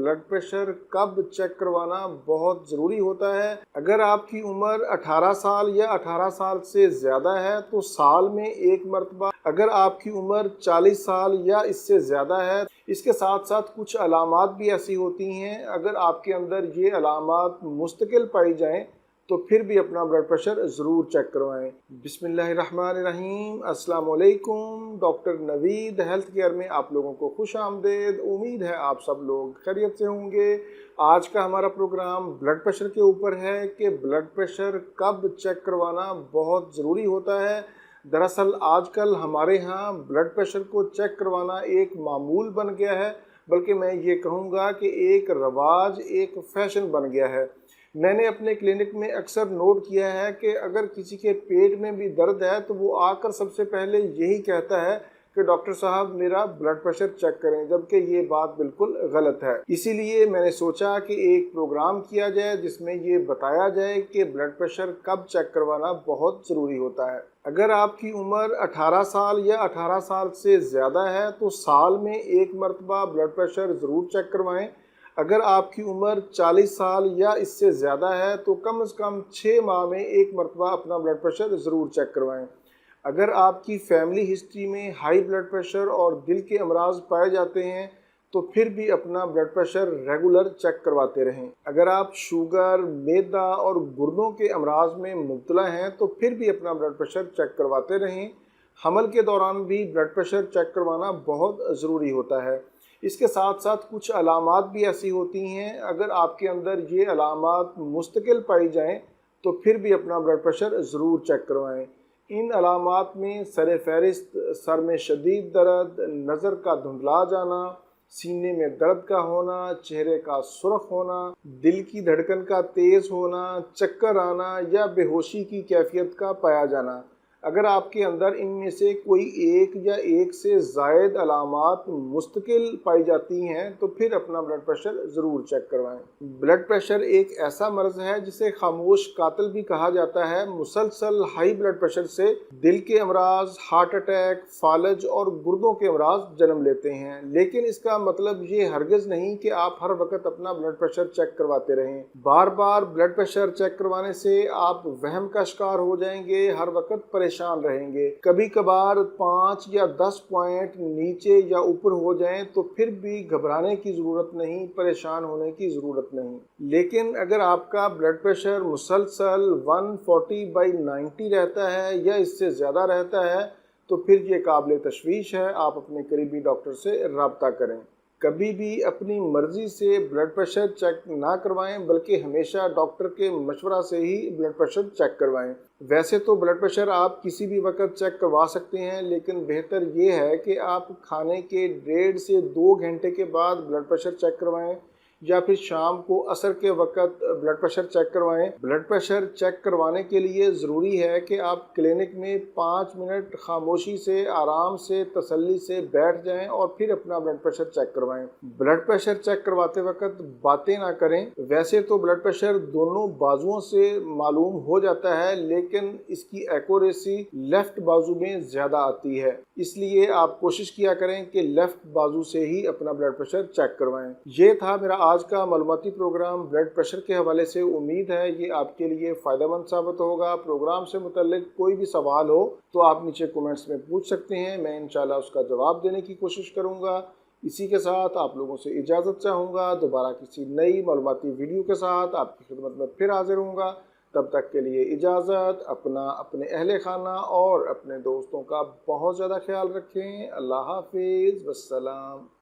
Blood pressure कब check करवाना बहुत ज़रूरी होता है। अगर आपकी उम्र 18 साल या 18 साल से ज़्यादा है तो साल में एक मरतबा, अगर आपकी उम्र 40 साल या इससे ज़्यादा है। इसके साथ साथ कुछ अलामात भी ऐसी होती हैं, अगर आपके अंदर ये अलामात मुस्तकिल पाई जाएं तो फिर भी अपना ब्लड प्रेशर ज़रूर चेक करवाएं। बिस्मिल्लाहिर्रहमानिर्रहीम, अस्सलाम वालेकुम। डॉक्टर नवीद हेल्थ केयर में आप लोगों को खुश आमदेद। उम्मीद है आप सब लोग खैरियत से होंगे। आज का हमारा प्रोग्राम ब्लड प्रेशर के ऊपर है कि ब्लड प्रेशर कब चेक करवाना बहुत ज़रूरी होता है। दरअसल आजकल हमारे यहाँ ब्लड प्रेशर को चेक करवाना एक मामूल बन गया है, बल्कि मैं ये कहूँगा कि एक रवाज, एक फैशन बन गया है। मैंने अपने क्लिनिक में अक्सर नोट किया है कि अगर किसी के पेट में भी दर्द है तो वो आकर सबसे पहले यही कहता है कि डॉक्टर साहब मेरा ब्लड प्रेशर चेक करें, जबकि ये बात बिल्कुल गलत है। इसीलिए मैंने सोचा कि एक प्रोग्राम किया जाए जिसमें ये बताया जाए कि ब्लड प्रेशर कब चेक करवाना बहुत ज़रूरी होता है। अगर आपकी उम्र 18 साल या 18 साल से ज़्यादा है तो साल में एक मरतबा ब्लड प्रेशर ज़रूर चेक करवाएं। अगर आपकी उम्र 40 साल या इससे ज़्यादा है तो कम से कम 6 माह में एक मरतबा अपना ब्लड प्रेशर ज़रूर चेक करवाएं। अगर आपकी फैमिली हिस्ट्री में हाई ब्लड प्रेशर और दिल के अमराज पाए जाते हैं तो फिर भी अपना ब्लड प्रेशर रेगुलर चेक करवाते रहें। अगर आप शुगर, मैदा और गुर्दों के अमराज में मुब्तला हैं तो फिर भी अपना ब्लड प्रेशर चेक करवाते रहें। हमल के दौरान भी ब्लड प्रेशर चेक करवाना बहुत ज़रूरी होता है। इसके साथ साथ कुछ अलामात भी ऐसी होती हैं, अगर आपके अंदर ये अलामात मुस्तकिल पाई जाएं तो फिर भी अपना ब्लड प्रेशर ज़रूर चेक करवाएं। इन अलामात में सर फहरिस्त सर में शदीद दर्द, नज़र का धुंधला जाना, सीने में दर्द का होना, चेहरे का सुर्ख होना, दिल की धड़कन का तेज़ होना, चक्कर आना या बेहोशी की कैफियत का पाया जाना। अगर आपके अंदर इनमें से कोई एक या एक से ज़ायद अलामात मुस्तकिल पाई जाती हैं तो फिर अपना ब्लड प्रेशर ज़रूर चेक करवाएं। ब्लड प्रेशर एक ऐसा मर्ज़ है जिसे खामोश कातिल भी कहा जाता है। मुसलसल हाई ब्लड प्रेशर से दिल के अमराज, हार्ट अटैक, फालज और गुर्दों के अमराज जन्म लेते हैं। लेकिन इसका मतलब ये हरगिज़ नहीं कि आप हर वक्त अपना ब्लड प्रेशर चेक करवाते रहें। बार बार ब्लड प्रेशर चेक करवाने से आप वहम का शिकार हो जाएंगे, हर वक्त परेशान रहेंगे। कभी कभार 5 या 10 पॉइंट नीचे या ऊपर हो जाएं तो फिर भी घबराने की ज़रूरत नहीं, परेशान होने की ज़रूरत नहीं। लेकिन अगर आपका ब्लड प्रेशर मुसलसल 140/90 रहता है या इससे ज़्यादा रहता है तो फिर ये काबिल तशवीश है। आप अपने करीबी डॉक्टर से रब्ता करें। कभी भी अपनी मर्ज़ी से ब्लड प्रेशर चेक ना करवाएं, बल्कि हमेशा डॉक्टर के मशवरा से ही ब्लड प्रेशर चेक करवाएं। वैसे तो ब्लड प्रेशर आप किसी भी वक्त चेक करवा सकते हैं, लेकिन बेहतर ये है कि आप खाने के 1.5 से 2 घंटे के बाद ब्लड प्रेशर चेक करवाएं या फिर शाम को असर के वक्त ब्लड प्रेशर चेक करवाएं। ब्लड प्रेशर चेक करवाने के लिए ज़रूरी है कि आप क्लिनिक में 5 मिनट खामोशी से, आराम से, तसल्ली से बैठ जाएं और फिर अपना ब्लड प्रेशर चेक करवाएं। ब्लड प्रेशर चेक करवाते वक्त बातें ना करें। वैसे तो ब्लड प्रेशर दोनों बाजुओं से मालूम हो जाता है, लेकिन इसकी एक्यूरेसी लेफ्ट बाजू में ज़्यादा आती है। इसलिए आप कोशिश किया करें कि लेफ्ट बाजू से ही अपना ब्लड प्रेशर चेक करवाएं। ये था मेरा आज का मालूमाती प्रोग्राम ब्लड प्रेशर के हवाले से। उम्मीद है ये आपके लिए फ़ायदेमंद साबित होगा। प्रोग्राम से मुतल्लिक कोई भी सवाल हो तो आप नीचे कमेंट्स में पूछ सकते हैं, मैं इंशाल्लाह उसका जवाब देने की कोशिश करूँगा। इसी के साथ आप लोगों से इजाज़त चाहूँगा। दोबारा किसी नई मालूमाती वीडियो के साथ आपकी खिदमत में फिर हाजिर होऊंगा। तब तक के लिए इजाज़त। अपना, अपने अहले खाना और अपने दोस्तों का बहुत ज़्यादा ख्याल रखें। अल्लाह हाफिज़, वस्सलाम।